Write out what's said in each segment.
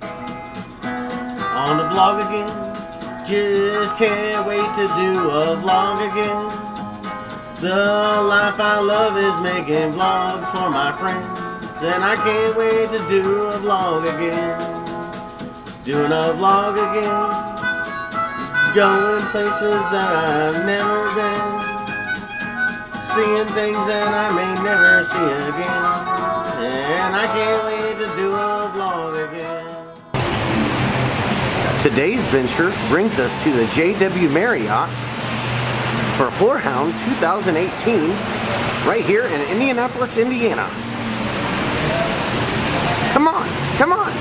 On the vlog again. Just can't wait to do a vlog again. The life I love is making vlogs for my friends, and I can't wait to do a vlog again. Doing a vlog again. Going places that I've never been. Seeing things that I may never see again. And I can't wait to do a vlog again. Today's venture brings us to the JW Marriott for Horrorhound 2018 right here in Indianapolis, Indiana. Come on, come on!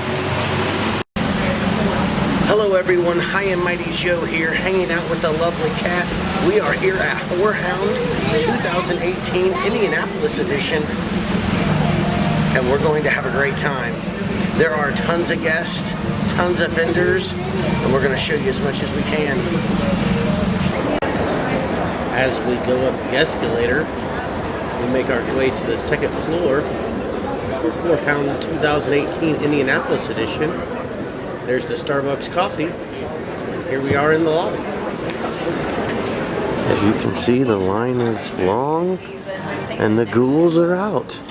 Hello everyone, High and Mighty Joe here, hanging out with the lovely cat. We are here at Horrorhound 2018 Indianapolis edition, and we're going to have a great time. There are tons of guests, tons of vendors, and we're going to show you as much as we can. As we go up the escalator, we make our way to the second floor for Horrorhound 2018 Indianapolis edition. There's the Starbucks coffee. Here we are in the lobby. As you can see, the line is long and the ghouls are out.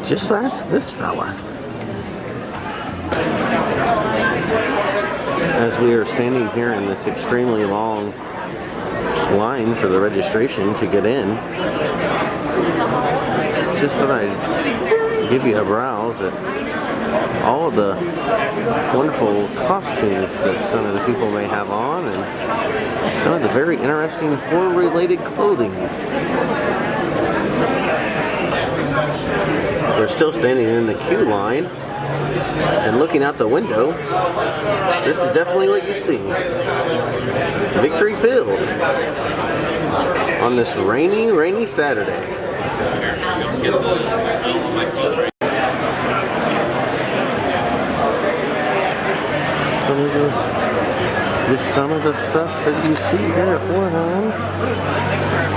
Just ask this fella. As we are standing here in this extremely long line for the registration to get in, just thought I'd give you a browse at all of the wonderful costumes that some of the people may have on, and some of the very interesting horror-related clothing. They're still standing in the queue line and looking out the window. This is definitely what you see. Victory Field on this rainy Saturday. Just some of the stuff that you see here at Horrorhound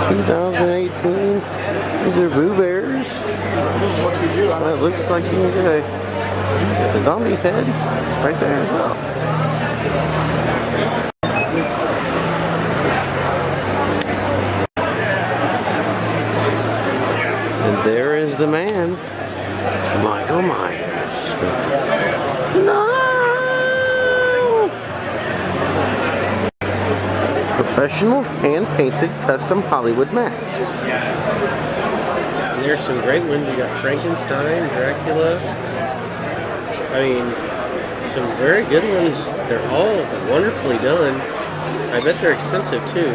2018. These are Boo Bears. It looks like you can get a zombie head right there as well. And there is the man, Michael Myers. No! Professional hand-painted custom Hollywood masks. And there's some great ones. You got Frankenstein, Dracula. I mean, some very good ones. They're all wonderfully done. I bet they're expensive too.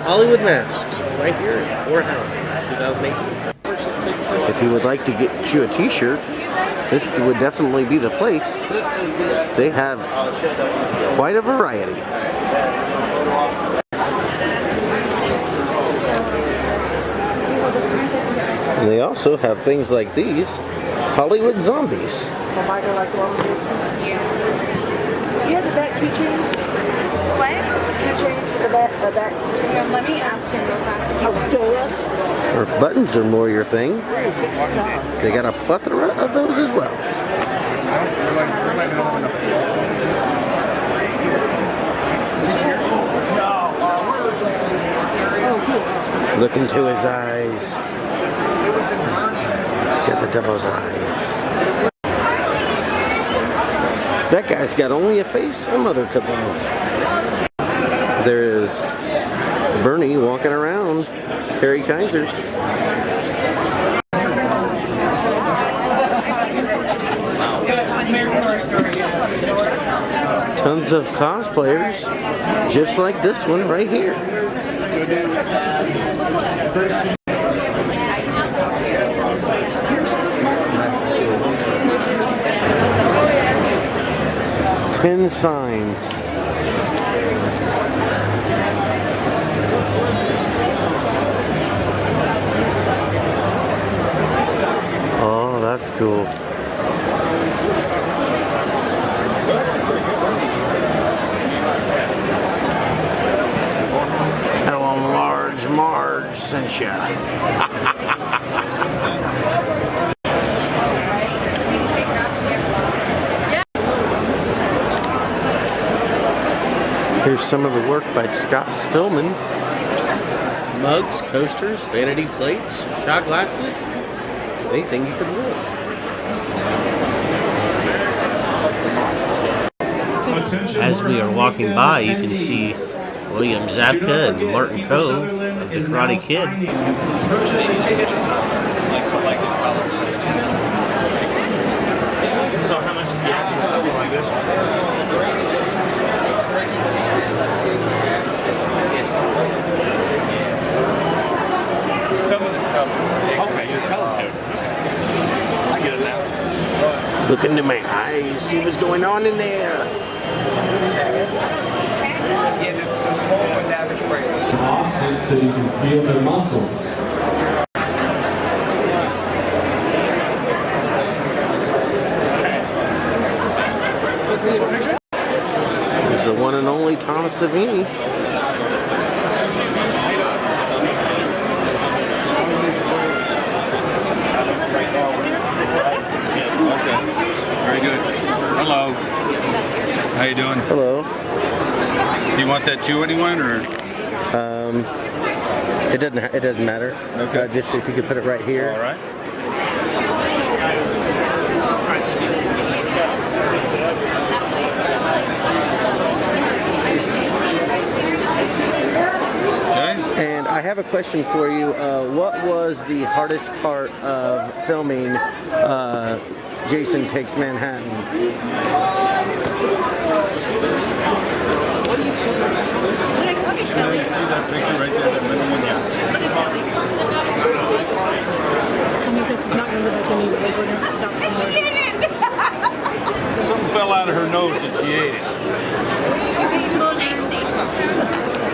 Hollywood masks, right here at Horrorhound 2018. If you would like to get you a t-shirt, this would definitely be the place. They have quite a variety. And they also have things like these, Hollywood zombies. You have the back keychains? What? Keychains for the back keychains? Let me ask him real fast. Oh, damn. Or buttons are more your thing. They got a plethora of those as well. Look into his eyes. Get the devil's eyes. That guy's got only a face a mother could love. There is Bernie walking around. Terry Kaiser. Tons of cosplayers, just like this one right here. Pin signs. Oh, that's cool. Tell them Large Marge sent ya. Here's some of the work by Scott Spillman. Mugs, coasters, vanity plates, shot glasses, anything you could want. As we are walking by, you can see William Zabka and Martin Cove of the Karate Kid. Purchase a ticket. So how much is the actual like this one? Some of the stuff. Okay, you're color code. I get it now. Look into my eyes, see what's going on in there. Yeah, the small one's average price. Austin, so you can feel their muscles. There's the one and only Thomas Savini. Okay. Very good. Hello. How you doing? Hello. Do you want that too, anyone, or? It doesn't matter. Okay. Just if you could put it right here. All right. Okay. And I have a question for you. What was the hardest part of filming Jason Takes Manhattan? See that picture right there, that middle one? Yeah. This is not going to look like any we're going to have to stop somewhere. Something fell out of her nose and she ate it.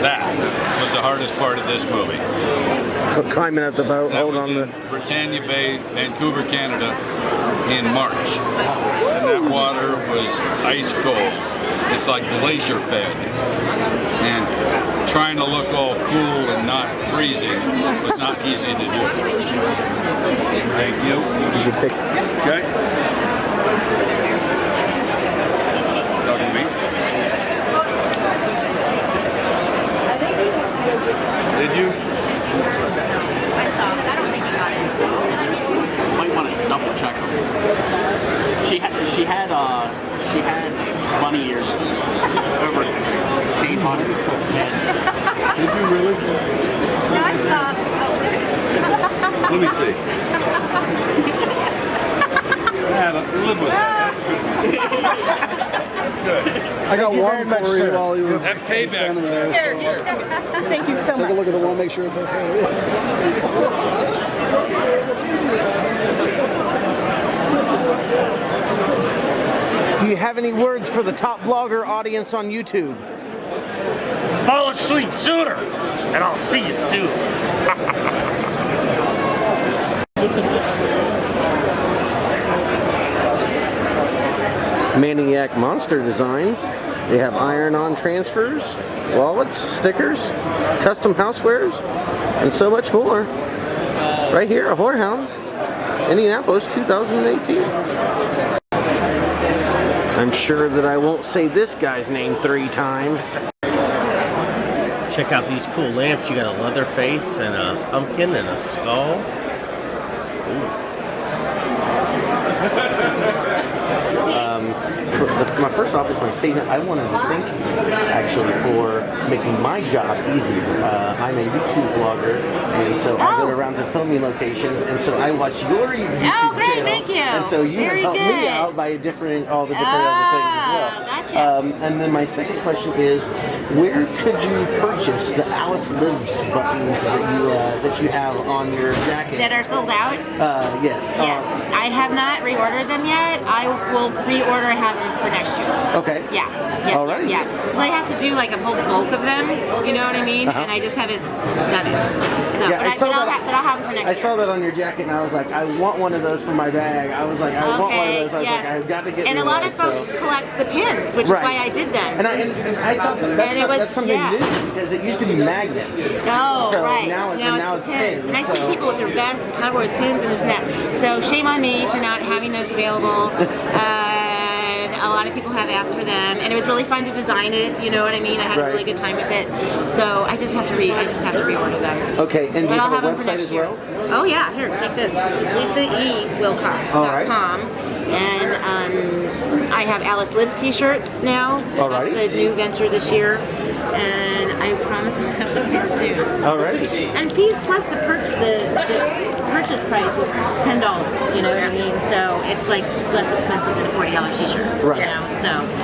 That was the hardest part of this movie. So climbing up the boat, That hold was on in the. Britannia Bay, Vancouver, Canada, in March. And that water was ice cold. It's like glacier fed. And trying to look all cool and not freezing was not easy to do. Thank you. You can take. Okay. Talking to me? Did you? I stopped. I don't think he got it. Might want to double check them. She had bunny ears over Kane Hodder's head. Did you really? No, I stopped. Let me see. Yeah, live with that. That's good. I got one for you while you were Have payback for that. Thank you so take a much. look at the one, make sure it's okay. Do you have any words for the top vlogger audience on YouTube? Fall asleep sooner, and I'll see you soon. Maniac Monster Designs. They have iron-on transfers, wallets, stickers, custom housewares, and so much more. Right here at Horrorhound, Indianapolis, 2018. I'm sure that I won't say this guy's name 3 times. Check out these cool lamps. You got a leather face and a pumpkin and a skull. My first off is my statement. I wanted to thank you actually for making my job easy. I'm a YouTube vlogger, and so I go around to filming locations, and so I watch your YouTube Oh, great, channel. thank you. And so you Very have helped me good. out by all the different other things as well. Gotcha. And then my second question is, where could you purchase the Alice Lives buttons that you have on your jacket? That are sold out? Yes. Yes. I have not reordered them yet. I will reorder and have them for next year. Okay. Yeah. Alrighty. Yeah. So I have to do like a whole bulk of them, you know what I mean? And I just haven't done it. So, Yeah, but I'll have them for next I year. saw that on your jacket, and I was like, I want one of those for my bag. I was like, I want one of those. I was like, I've got to get. And a lot of folks collect the pins, which is why I did them. And I thought that's something new because it used to be magnets. Oh, so right. Now it's pins. And I see people with their vests covered with pins and this and that. So shame on me for not having those available. and a lot of people have asked for them, and it was really fun to design it. You know what I mean? I had a really good time with it. So I just have to reorder them. Okay, and do you have a them for website next as year. well? Oh yeah, here, take this. This is lisaewilcox.com, and I have Alice Lives t-shirts now. Alrighty. That's a new venture this year, and I promise I'll have them here soon. Alrighty. And plus the purchase price is $10. You know what I mean? So it's like less expensive than a $40 t-shirt. Right. You know,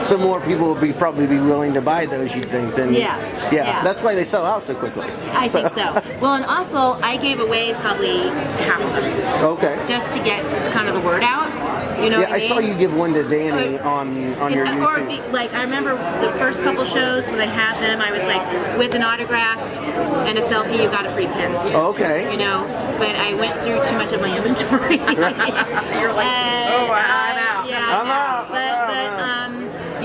so more people will probably be willing to buy those, you'd think, than Yeah. That's why they sell out so quickly. I think so. Well, and also I gave away probably half of them. Okay. Just to get kind of the word out. You know what I mean? I saw you give one to Danny on your Or YouTube. like I remember the first couple shows when I had them, I was like, with an autograph and a selfie, you got a free pin. Okay. You know, but I went through too much of my inventory. You're like, oh, I'm out. Yeah, I'm out.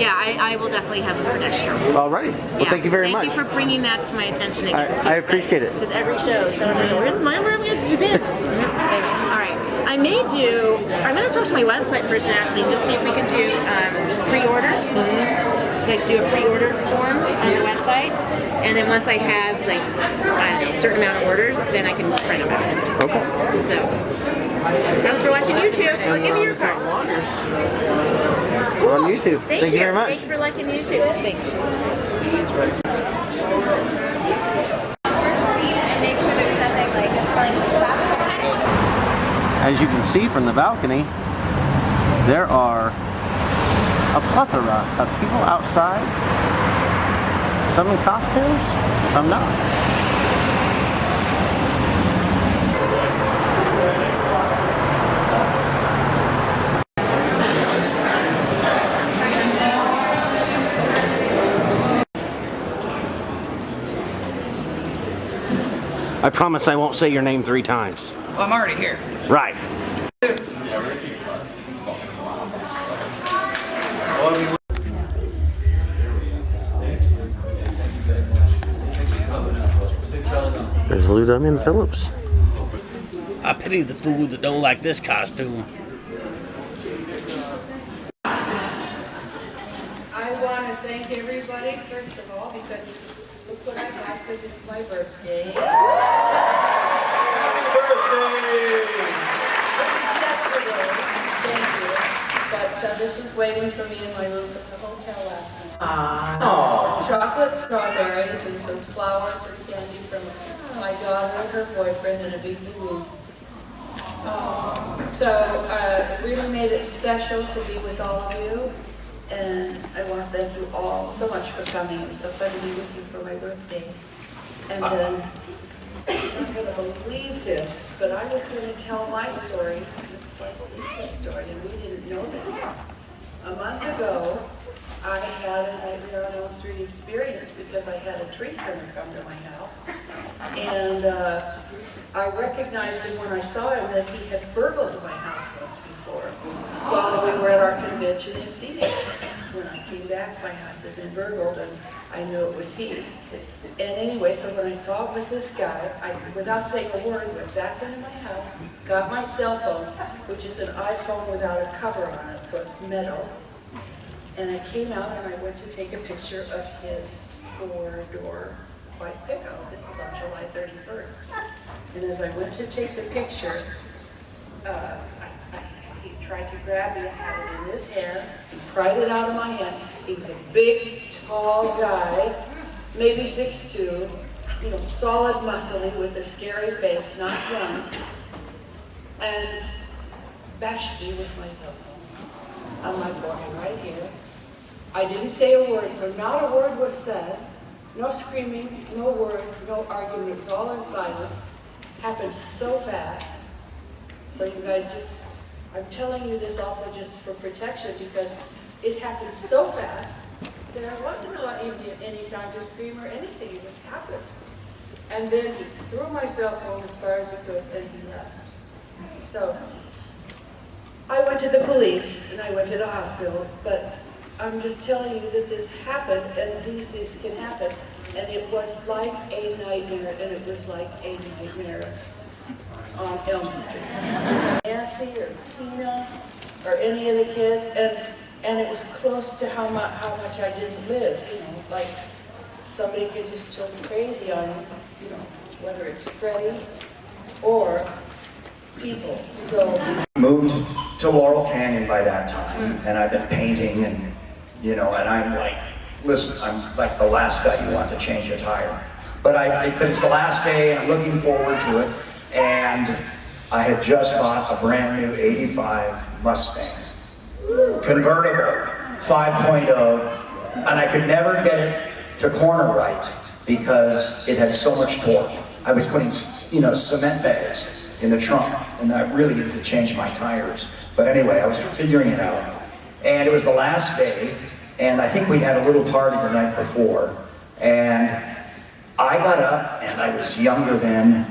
yeah, I will definitely have them for next year. Alrighty. Well, thank you very much. Thank you for bringing that to my attention again. I appreciate it. Because every show, so I'm like, where's my room? You been? All right. I'm going to talk to my website person actually, just see if we can do pre-order. Like do a pre-order form on the website. And then once I have like, I don't know, a certain amount of orders, then I can print them out. Okay. So, thanks for watching YouTube. Well, give me your card. We're on YouTube. Thank you very much. Thanks for liking YouTube. Thank you. As you can see from the balcony, there are a plethora of people outside. Some in costumes, some not. I promise I won't say your name 3 times. Well, I'm already here. Right. There's Lou Damian Phillips. I pity the fool that don't like this costume. I want to thank everybody, first of all, because look what I got, because it's my birthday. But this is waiting for me in my room at the hotel last night. Chocolate strawberries and some flowers and candy from my daughter and her boyfriend and a big balloon. So it really made it special to be with all of you. And I want to thank you all so much for coming. It was so fun to be with you for my birthday. And then, I'm not going to believe this, but I was going to tell my story. It's like Lisa's story, and we didn't know this. A month ago, I had a Nightmare on Elm Street experience because I had a tree trimmer come to my house. And I recognized him when I saw him that he had burgled my house once before while we were at our convention in Phoenix. When I came back, my house had been burgled, and I knew it was he. And anyway, so when I saw it was this guy, I, without saying a word, went back into my house, got my cell phone, which is an iPhone without a cover on it, so it's metal. And I came out and I went to take a picture of his 4-door white pickup. This was on July 31st. And as I went to take the picture, he tried to grab me. I had it in his hand. He pried it out of my hand. He was a big, tall guy, maybe 6'2", you know, solid, muscly, with a scary face, not young, and bashed me with my cell phone on my forehead right here. I didn't say a word, so not a word was said. No screaming, no word, no argument. It was all in silence. Happened so fast. So you guys just, I'm telling you this also just for protection because it happened so fast that there wasn't even any time to scream or anything. It just happened. And then he threw my cell phone as far as he could and he left. So I went to the police and I went to the hospital, but I'm just telling you that this happened and these things can happen. And it was like a nightmare, and it was like a nightmare on Elm Street. Nancy or Tina or any of the kids, and And it was close to how much I didn't live, you know, like somebody could just go crazy on, you know, whether it's Freddie or people. So moved to Laurel Canyon by that time, and I've been painting, and you know, and I'm like, listen, I'm like the last guy you want to change a tire. But it's the last day, and I'm looking forward to it. And I had just bought a brand new '85 Mustang, convertible, 5.0, and I could never get it to corner right because it had so much torque. I was putting, you know, cement bags in the trunk, and I really needed to change my tires. But anyway, I was figuring it out, and it was the last day, and I think we'd had a little party the night before, and I got up, and I was younger then,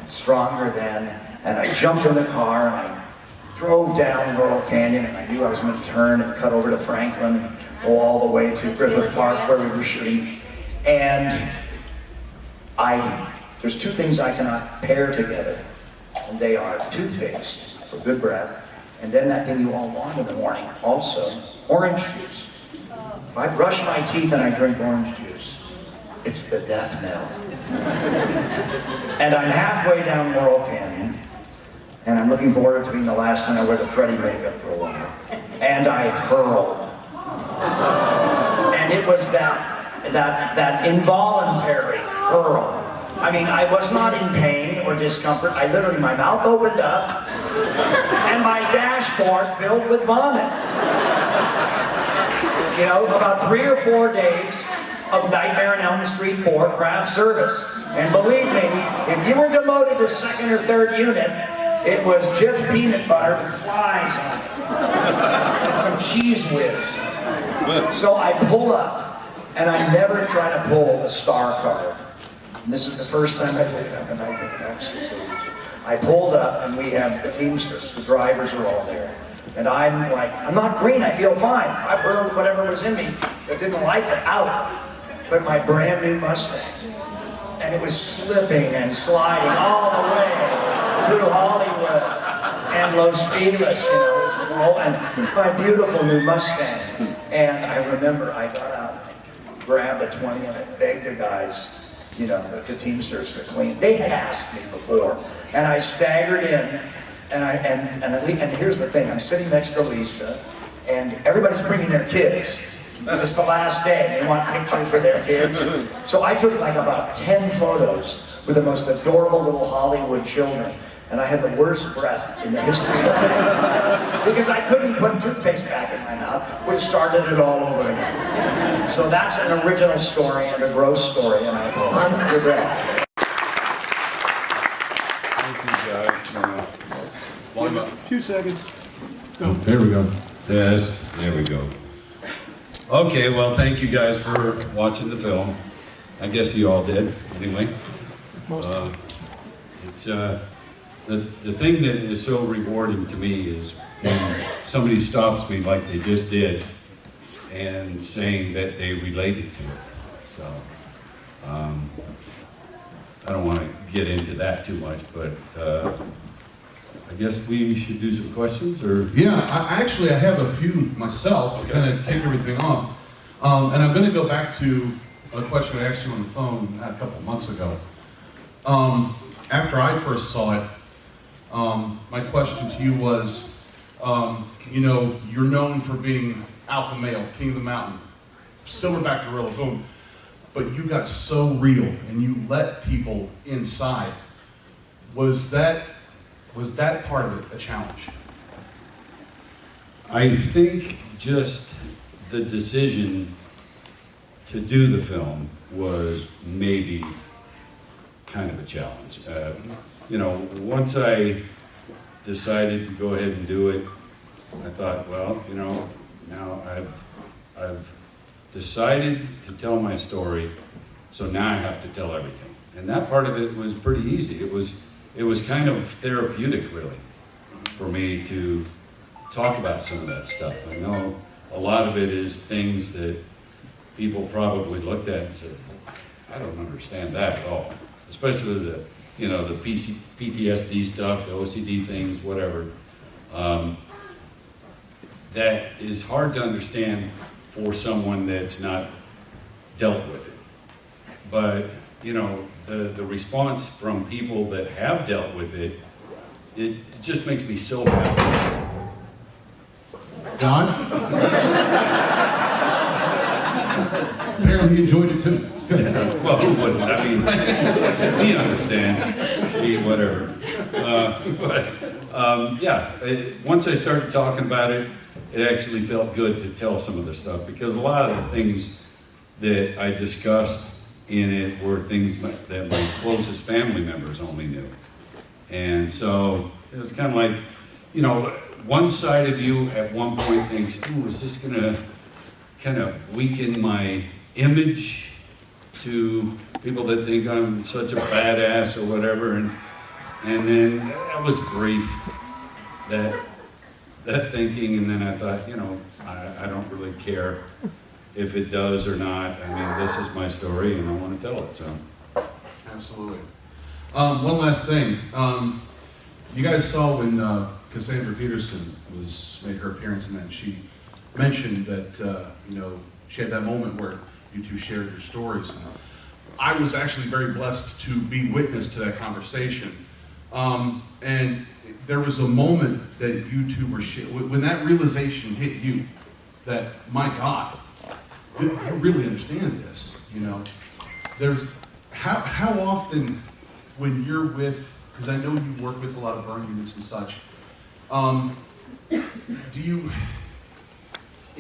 stronger then, and I jumped in the car, and I drove down Laurel Canyon, and I knew I was going to turn and cut over to Franklin and go all the way to Griffith Park where we were shooting. And there's two things I cannot pair together, and they are toothpaste for good breath, and then that thing you all want in the morning, also orange juice. If I brush my teeth and I drink orange juice, it's the death knell. And I'm halfway down Laurel Canyon, and I'm looking forward to being the last time I wear the Freddie makeup for a while. And I hurled. And it was that involuntary hurl. I mean, I was not in pain or discomfort. I literally, my mouth opened up, and my dashboard filled with vomit. You know, about 3 or 4 days of Nightmare on Elm Street 4 craft service. And believe me, if you were demoted to 2nd or 3rd unit, it was Jif peanut butter with flies on it. And some cheese whiz. So I pull up, and I never try to pull the star card. And this is the first time I did it on the night of the Exorcist. I pulled up, and we have the Teamsters, the drivers are all there. And I'm like, I'm not green, I feel fine. I hurled whatever was in me that didn't like it out. But my brand new Mustang, and it was slipping and sliding all the way through Hollywood and Los Feliz, you know, and my beautiful new Mustang. And I remember I got out, grabbed a 20, and I begged the guys, you know, the Teamsters to clean. They had asked me before, and I staggered in, and here's the thing, I'm sitting next to Lisa, and everybody's bringing their kids. Because it's the last day, they want pictures with their kids. So I took like about 10 photos with the most adorable little Hollywood children. And I had the worst breath in the history of mankind because I couldn't put toothpaste back in my mouth, which started it all over again. So that's an original story and a gross story, and I apologize for that. Thank you, guys. 2 seconds. Oh, there we go. Yes, there we go. Okay, well, thank you guys for watching the film. I guess you all did, anyway. It's the thing that is so rewarding to me is when somebody stops me like they just did and saying that they related to it. So, I don't want to get into that too much, but I guess we should do some questions, or? Yeah, I have a few myself to kind of take everything off. And I'm going to go back to a question I asked you on the phone a couple months ago. After I first saw it, my question to you was, you know, you're known for being alpha male, king of the mountain, silverback gorilla, boom. But you got so real and you let people inside. Was that part of it a challenge? I think just the decision to do the film was maybe kind of a challenge. You know, once I decided to go ahead and do it, I thought, well, you know, now I've decided to tell my story, so now I have to tell everything. And that part of it was pretty easy. It was kind of therapeutic, really, for me to talk about some of that stuff. I know a lot of it is things that people probably looked at and said, I don't understand that at all. Especially the, you know, the PTSD stuff, the OCD things, whatever. that is hard to understand for someone that's not dealt with it. But, you know, the response from people that have dealt with it, it just makes me so happy. Don? Apparently he enjoyed it too. Well, who wouldn't? I mean, he understands. He, whatever. Once I started talking about it, it actually felt good to tell some of the stuff, because a lot of the things that I discussed in it were things that my closest family members only knew. And so it was kind of like, you know, one side of you at one point thinks, ooh, is this gonna kind of weaken my image to people that think I'm such a badass or whatever, and then that was brief, that thinking, and then I thought, you know, I don't really care if it does or not. I mean, this is my story and I want to tell it, so. Absolutely. One last thing. You guys saw when Cassandra Peterson made her appearance in that, she mentioned that, you know, she had that moment where you two shared your stories. And I was actually very blessed to be witness to that conversation. And there was a moment that you two were when that realization hit you, that, my God, you really understand this, you know. There's, how often when you're with, because I know you work with a lot of burn units and such,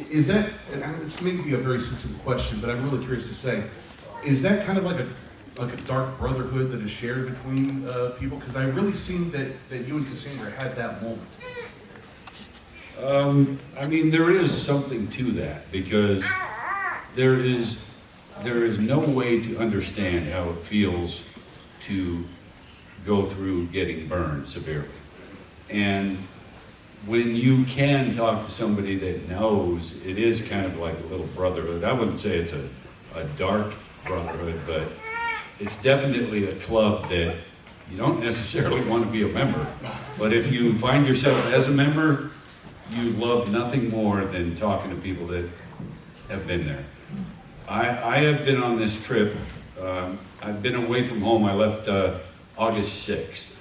is that, and it's maybe a very sensitive question, but I'm really curious to say, is that kind of like a dark brotherhood that is shared between people? Because I really seen that you and Cassandra had that moment. I mean, there is something to that, because there is no way to understand how it feels to go through getting burned severely. And when you can talk to somebody that knows, it is kind of like a little brotherhood. I wouldn't say it's a dark brotherhood, but it's definitely a club that you don't necessarily want to be a member. But if you find yourself as a member, you love nothing more than talking to people that have been there. I have been on this trip. I've been away from home. I left August 6th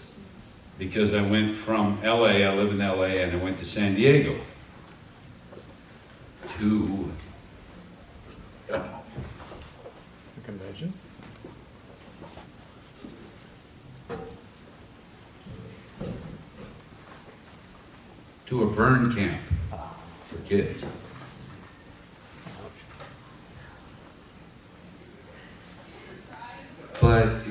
because I went from LA, I live in LA, and I went to San Diego to The convention? to a burn camp for kids. But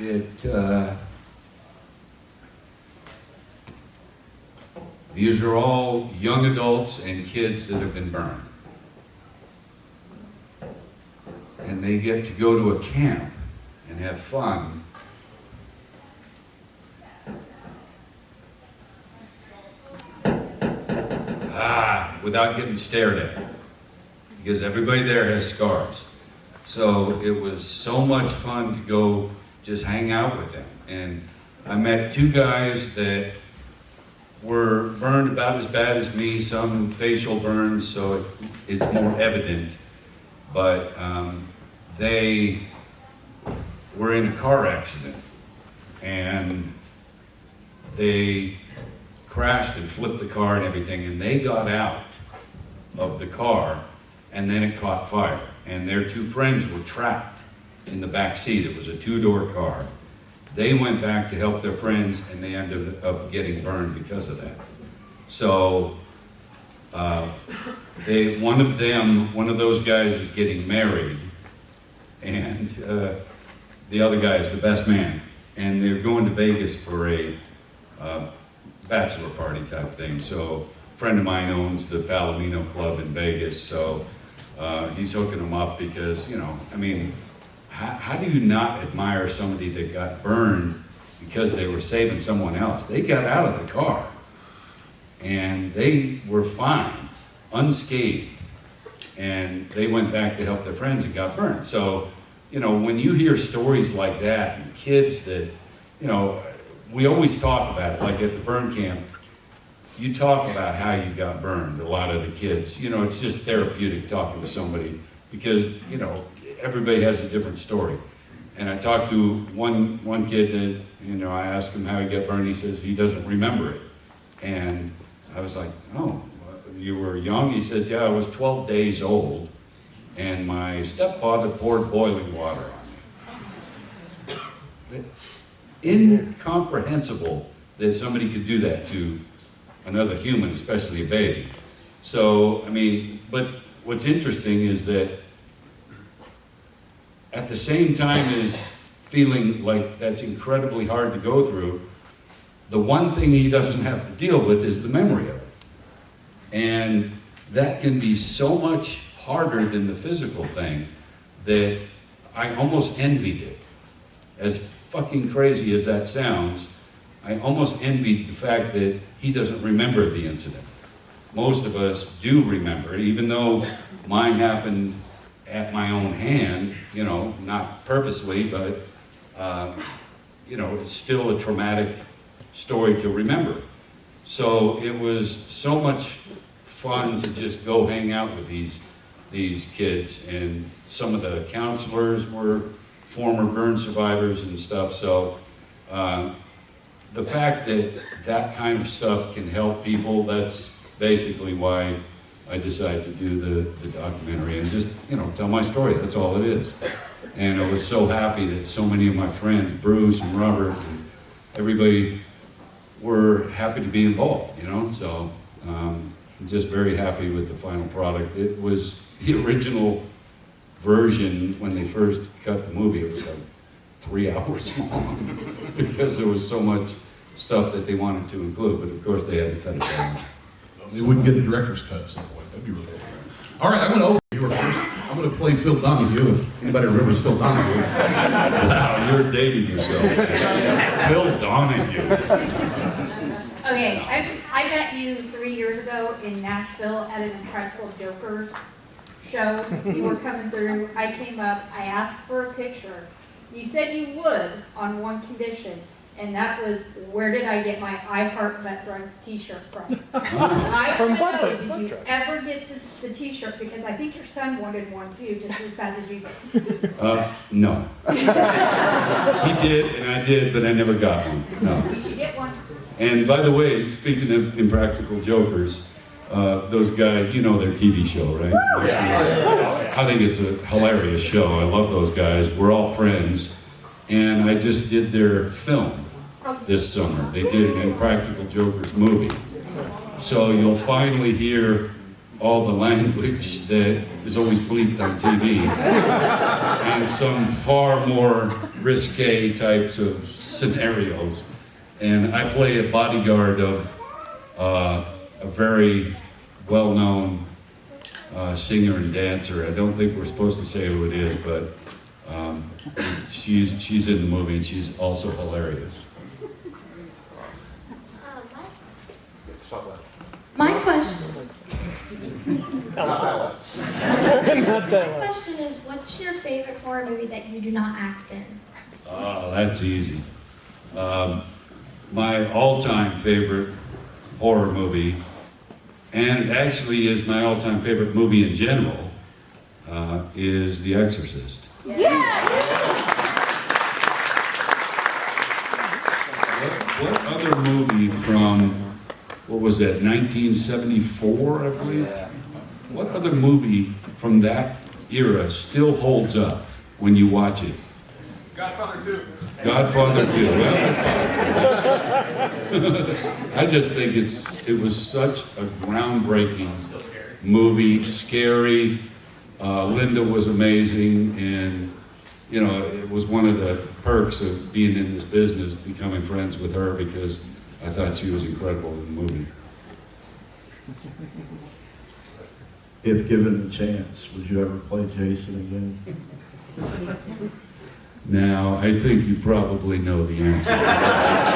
these are all young adults and kids that have been burned. And they get to go to a camp and have fun. Without getting stared at, because everybody there has scars. So it was so much fun to go just hang out with them. And I met two guys that were burned about as bad as me, some facial burns, so it's more evident. But they were in a car accident, and they crashed and flipped the car and everything, and they got out of the car, and then it caught fire. And their two friends were trapped in the back seat. It was a two-door car. They went back to help their friends, and they ended up getting burned because of that. So one of those guys is getting married, and the other guy is the best man. And they're going to Vegas for a bachelor party type thing. So a friend of mine owns the Palomino Club in Vegas, so he's hooking them up because, you know, I mean, how do you not admire somebody that got burned because they were saving someone else? They got out of the car and they were fine, unscathed, and they went back to help their friends and got burned. So, you know, when you hear stories like that and kids that, you know, we always talk about it, like at the burn camp, you talk about how you got burned, a lot of the kids. You know, it's just therapeutic talking to somebody because, you know, everybody has a different story. And I talked to one kid that, you know, I asked him how he got burned. He says he doesn't remember it. And I was like, oh, you were young? He says, yeah, I was 12 days old. And my stepfather poured boiling water on me. Incomprehensible that somebody could do that to another human, especially a baby. So, I mean, but what's interesting is that at the same time as feeling like that's incredibly hard to go through, the one thing he doesn't have to deal with is the memory of it. And that can be so much harder than the physical thing that I almost envied it. As fucking crazy as that sounds, I almost envied the fact that he doesn't remember the incident. Most of us do remember it, even though mine happened at my own hand, you know, not purposely, but, you know, it's still a traumatic story to remember. So it was so much fun to just go hang out with these kids, and some of the counselors were former burn survivors and stuff. So the fact that that kind of stuff can help people, that's basically why I decided to do the documentary and just, you know, tell my story. That's all it is. And I was so happy that so many of my friends, Bruce and Robert, and everybody were happy to be involved, you know? So I'm just very happy with the final product. It was the original version when they first cut the movie. It was like 3 hours long because there was so much stuff that they wanted to include, but of course they had to cut it down. They wouldn't get a director's cut at some point. That'd be really cool. All right, I'm going to open you first. I'm going to play Phil Donahue, if anybody remembers Phil Donahue. Wow, you're dating yourself. Phil Donahue. Okay, I met you 3 years ago in Nashville at an Impractical Jokers show. You were coming through. I came up. I asked for a picture. You said you would on one condition, and that was, where did I get my I Heart Veterans t-shirt from? I want to know, did you ever get the t-shirt? Because I think your son wanted one too, just as bad as you did. No. He did, and I did, but I never got one. No. You should get one. And by the way, speaking of Impractical Jokers, those guys, you know their TV show, right? I think it's a hilarious show. I love those guys. We're all friends. And I just did their film this summer. They did an Impractical Jokers movie. So you'll finally hear all the language that is always bleeped on TV and some far more risque types of scenarios. And I play a bodyguard of a very well-known singer and dancer. I don't think we're supposed to say who it is, but she's in the movie and she's also hilarious. My question. My question is, what's your favorite horror movie that you do not act in? Oh, that's easy. My all-time favorite horror movie, and it actually is my all-time favorite movie in general, is The Exorcist. What other movie from, what was that, 1974, I believe? What other movie from that era still holds up when you watch it? Godfather 2. Godfather 2, well, that's possible. I just think it was such a groundbreaking movie, scary. Linda was amazing, and you know, it was one of the perks of being in this business, becoming friends with her, because I thought she was incredible in the movie. If given the chance, would you ever play Jason again? Now, I think you probably know the answer to that.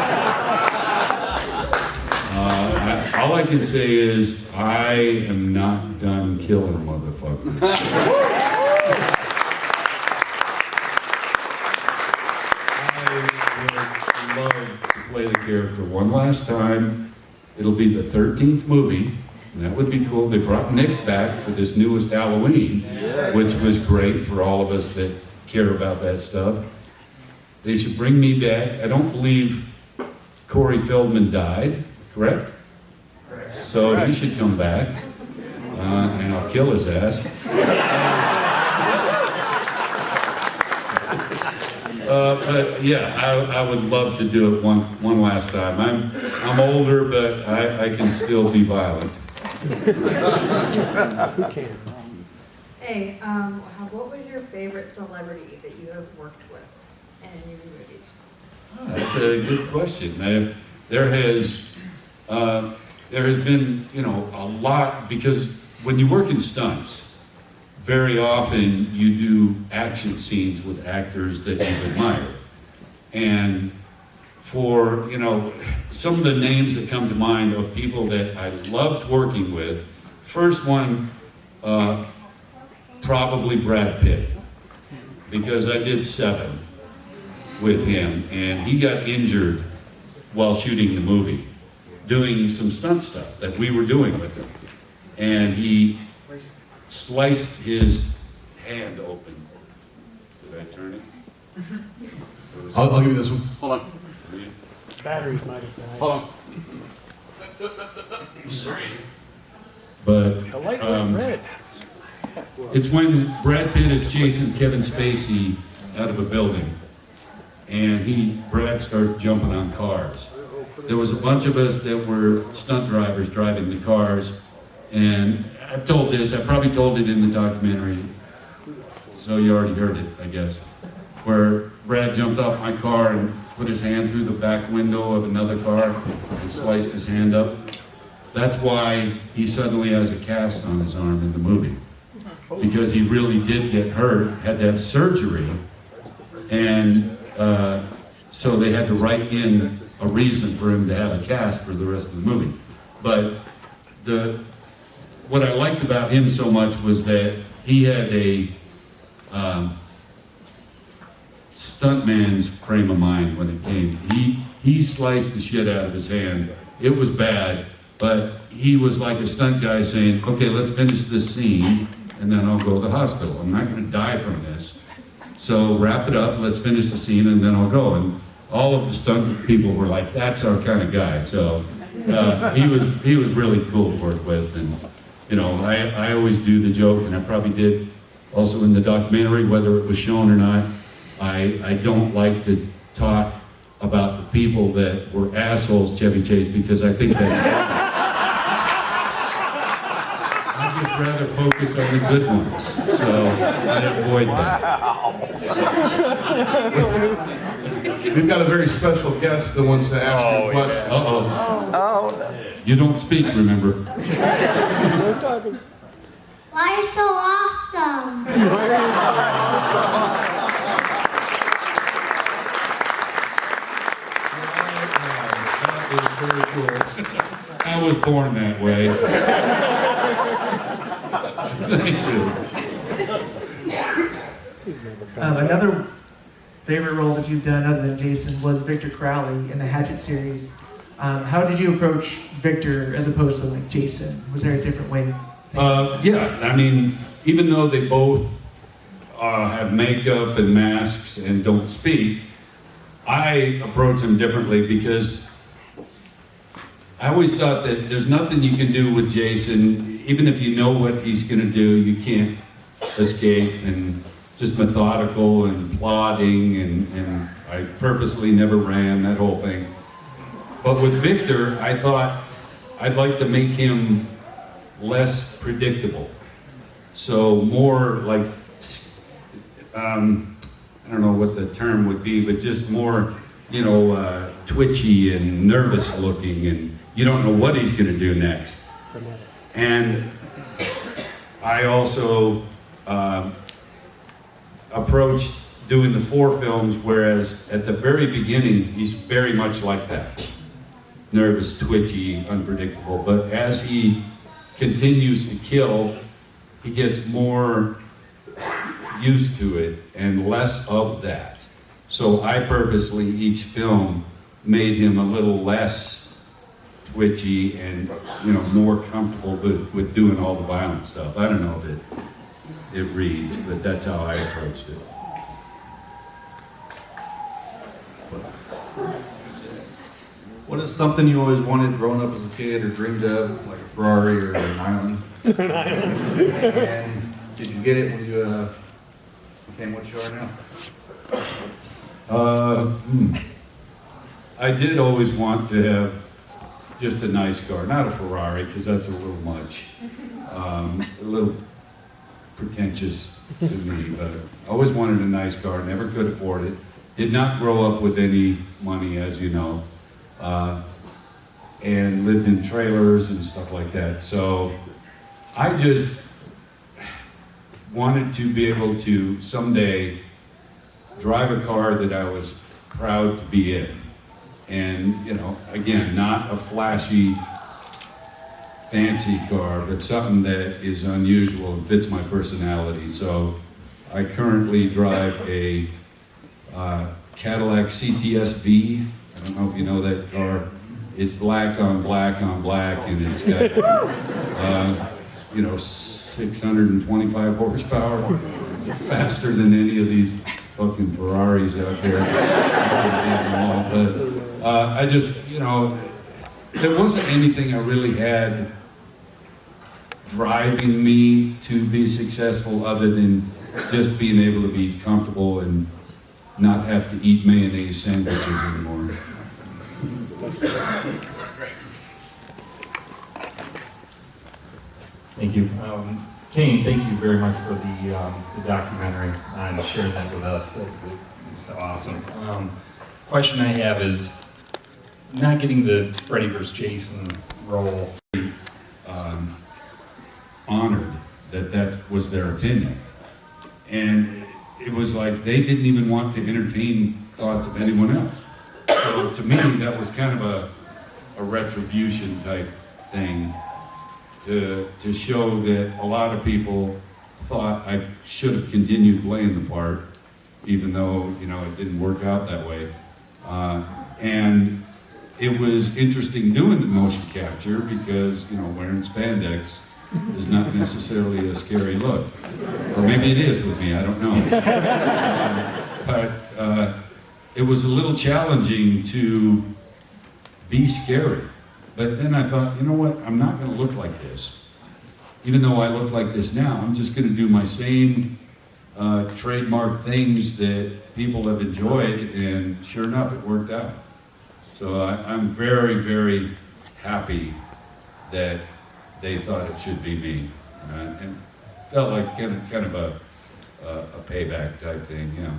All I can say is, I am not done killing motherfuckers. I would love to play the character one last time, It'll be the 13th movie, and that would be cool. They brought Nick back for this newest Halloween, which was great for all of us that care about that stuff. They should bring me back. I don't believe Corey Feldman died, correct? So he should come back, and I'll kill his ass. But yeah, I would love to do it one last time. I'm older, but I can still be violent. Hey, what was your favorite celebrity that you have worked with in any of your movies? That's a good question. There has been, a lot, because when you work in stunts, very often you do action scenes with actors that you admire. And for, some of the names that come to mind of people that I loved working with, first one, probably Brad Pitt, because I did 7 with him, and he got injured while shooting the movie, doing some stunt stuff that we were doing with him. And he sliced his hand open. Did I turn it? I'll give you this one. Hold on. Batteries might have died. Hold on. But The light was red. it's when Brad Pitt is chasing Kevin Spacey out of a building, and Brad starts jumping on cars. There was a bunch of us that were stunt drivers driving the cars, and I've told this, I probably told it in the documentary, so you already heard it, I guess, where Brad jumped off my car and put his hand through the back window of another car and sliced his hand up. That's why he suddenly has a cast on his arm in the movie, because he really did get hurt, had to have surgery, and so they had to write in a reason for him to have a cast for the rest of the movie. But what I liked about him so much was that he had a stuntman's frame of mind when it came. He sliced the shit out of his hand. It was bad, but he was like a stunt guy saying, okay, let's finish this scene, and then I'll go to the hospital. I'm not gonna die from this. So wrap it up, let's finish the scene, and then I'll go. And all of the stunt people were like, that's our kind of guy. So he was really cool to work with. And I always do the joke, and I probably did also in the documentary, whether it was shown or not, I don't like to talk about the people that were assholes, Chevy Chase, because I think that's I'd just rather focus on the good ones, so I'd avoid that. We've got a very special guest that wants to ask you a question. Uh-oh. You don't speak, remember? Why are you so awesome? Very cool. I was born that way. Thank you. Another favorite role that you've done other than Jason was Victor Crowley in the Hatchet series. How did you approach Victor as opposed to like Jason? Was there a different way? Yeah, I mean, even though they both have makeup and masks and don't speak, I approach them differently because I always thought that there's nothing you can do with Jason, even if you know what he's going to do, you can't escape, and just methodical and plodding, and I purposely never ran, that whole thing. But with Victor, I thought I'd like to make him less predictable. So more like, I don't know what the term would be, but just more, twitchy and nervous looking, and you don't know what he's going to do next. And I also approached doing the 4 films, whereas at the very beginning, he's very much like that. Nervous, twitchy, unpredictable. But as he continues to kill, he gets more used to it and less of that. So I purposely, each film, made him a little less twitchy and, you know, more comfortable with doing all the violent stuff. I don't know if it reads, but that's how I approached it. What is something you always wanted growing up as a kid or dreamed of, like a Ferrari or an island? An island. And did you get it when you became what you are now? I did always want to have just a nice car, not a Ferrari, because that's a little much, a little pretentious to me, but I always wanted a nice car, never could afford it, did not grow up with any money, as you know, and lived in trailers and stuff like that, so I just wanted to be able to someday drive a car that I was proud to be in. And, you know, again, not a flashy, fancy car, but something that is unusual and fits my personality. So I currently drive a Cadillac CTS-V. I don't know if you know that car. It's black on black on black, and it's got, you know, 625 horsepower, faster than any of these fucking Ferraris out there. But I just, you know, there wasn't anything I really had driving me to be successful other than just being able to be comfortable and not have to eat mayonnaise sandwiches anymore. Thank you. Kane, thank you very much for the documentary and sharing that with us. It's awesome. Question I have is, not getting the Freddy vs. Jason role. Honored that that was their opinion. And it was like they didn't even want to entertain thoughts of anyone else. So to me, that was kind of a retribution type thing to show that a lot of people thought I should have continued playing the part, even though, you know, it didn't work out that way. And it was interesting doing the motion capture because, you know, wearing spandex is not necessarily a scary look. Or maybe it is with me, I don't know. But it was a little challenging to be scary. But then I thought, you know what, I'm not gonna look like this. Even though I look like this now, I'm just gonna do my same trademark things that people have enjoyed, and sure enough, it worked out. So I'm very, very happy that they thought it should be me. And felt like kind of a payback type thing, yeah.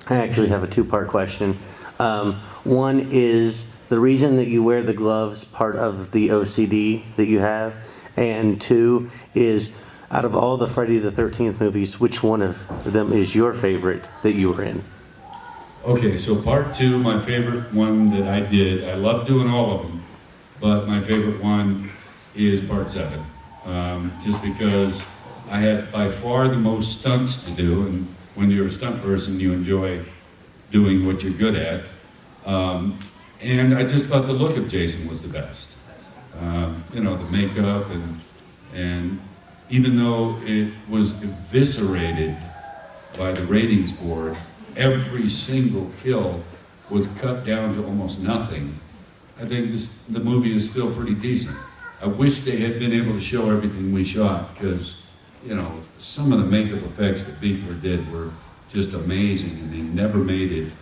I actually have a two-part question. One is the reason that you wear the gloves part of the OCD that you have, and two is out of all the Friday the 13th movies, which one of them is your favorite that you were in? Okay, so part two, my favorite one that I did, I love doing all of them, but my favorite one is part 7. Just because I had by far the most stunts to do, and when you're a stunt person, you enjoy doing what you're good at. And I just thought the look of Jason was the best. You know, the makeup, and even though it was eviscerated by the ratings board, every single kill was cut down to almost nothing. I think the movie is still pretty decent. I wish they had been able to show everything we shot, because, you know, some of the makeup effects that Beekler did were just amazing, and they never made it.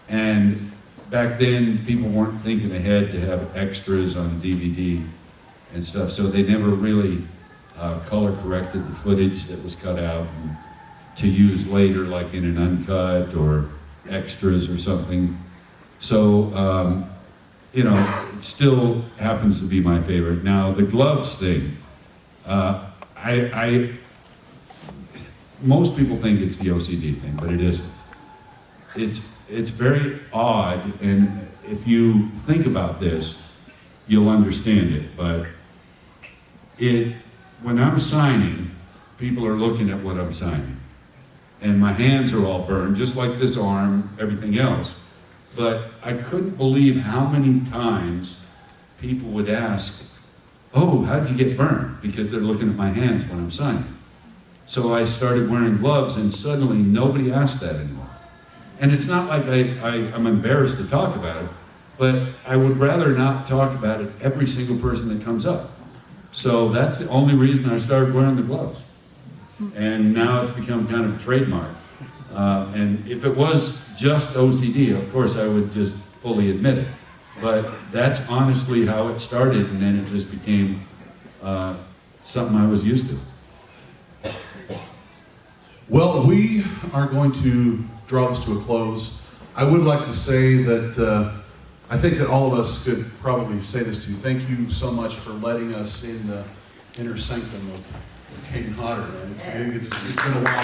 And back then, people weren't thinking ahead to have extras on DVD and stuff, so they never really color corrected the footage that was cut out and to use later, like in an uncut or extras or something. So, you know, it still happens to be my favorite. Now, the gloves thing, most people think it's the OCD thing, but it isn't. It's very odd, and if you think about this, you'll understand it, but when I'm signing, people are looking at what I'm signing. And my hands are all burned, just like this arm, everything else. but I couldn't believe how many times people would ask, oh, how'd you get burned? Because they're looking at my hands when I'm signing. So I started wearing gloves, and suddenly nobody asked that anymore. And it's not like I'm embarrassed to talk about it, but I would rather not talk about it every single person that comes up. So that's the only reason I started wearing the gloves. And now it's become kind of a trademark. And if it was just OCD, of course I would just fully admit it. But that's honestly how it started, and then it just became something I was used to. Well, we are going to draw this to a close. I would like to say that I think that all of us could probably say this to you. Thank you so much for letting us in the inner sanctum of Kane Hodder. It's been a while.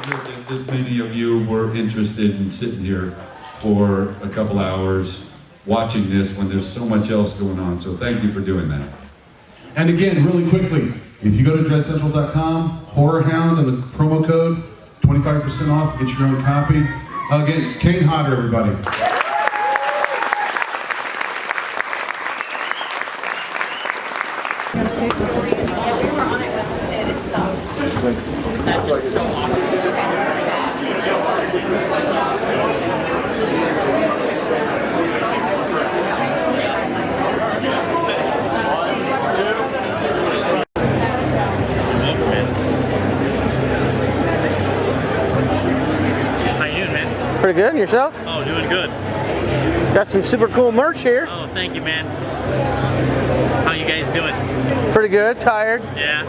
That this many of you were interested in sitting here for a couple hours watching this when there's so much else going on. So thank you for doing that. And again, really quickly, if you go to dreadcentral.com, Horrorhound, and the promo code, 25% off, get your own copy. Again, Kane Hodder, everybody. Pretty good, and yourself? Oh, doing good. Got some super cool merch here. Oh, thank you, man. How you guys doing? Pretty good, tired. Yeah.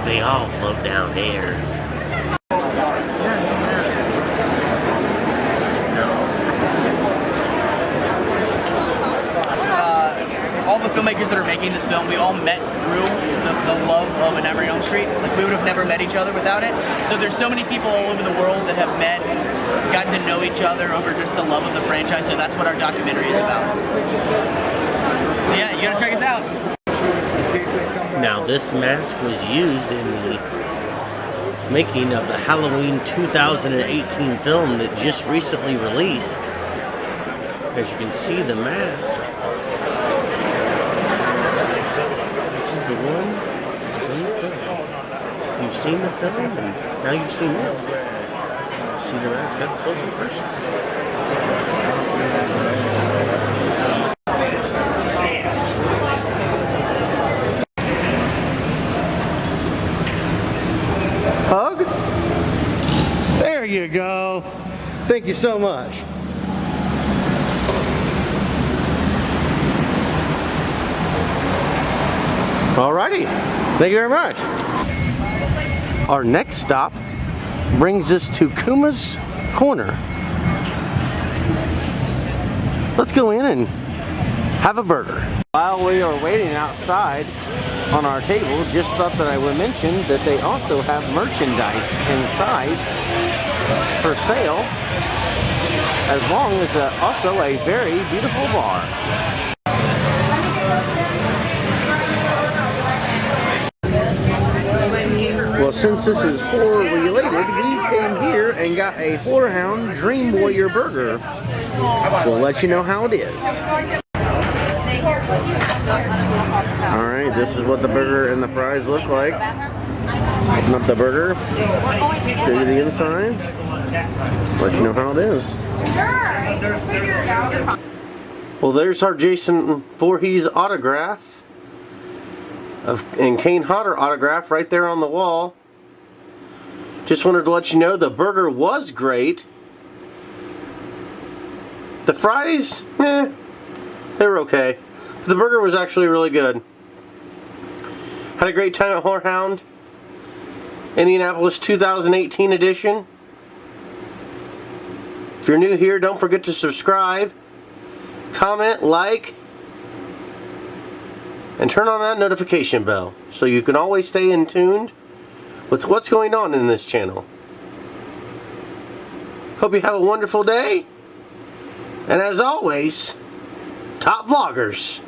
They all float down here. All the filmmakers that are making this film, we all met through the love of A Nightmare on Elm Street. Like, we would have never met each other without it. So there's so many people all over the world that have met and gotten to know each other over just the love of the franchise. So that's what our documentary is about. So yeah, you gotta check us out. Now, this mask was used in the making of the Halloween 2018 film that just recently released. As you can see, the mask. This is the one that's in the film. If you've seen the film, and now you've seen this. See the mask up close in person. Hug? There you go. Thank you so much. Alrighty, thank you very much. Our next stop brings us to Kuma's Corner. Let's go in and have a burger. While we are waiting outside on our table, just thought that I would mention that they also have merchandise inside for sale, as long as also a very beautiful bar. Well, since this is horror related, we came here and got a Horrorhound Dream Warrior burger. We'll let you know how it is. Alright, this is what the burger and the fries look like. Open up the burger, show you the insides, let you know how it is. Well, there's our Jason Voorhees autograph. And Kane Hodder autograph right there on the wall. Just wanted to let you know the burger was great. The fries, they were okay. The burger was actually really good. Had a great time at Horrorhound. Indianapolis 2018 edition. If you're new here, don't forget to subscribe, comment, like, and turn on that notification bell so you can always stay in tune with what's going on in this channel. Hope you have a wonderful day. And as always, top vloggers.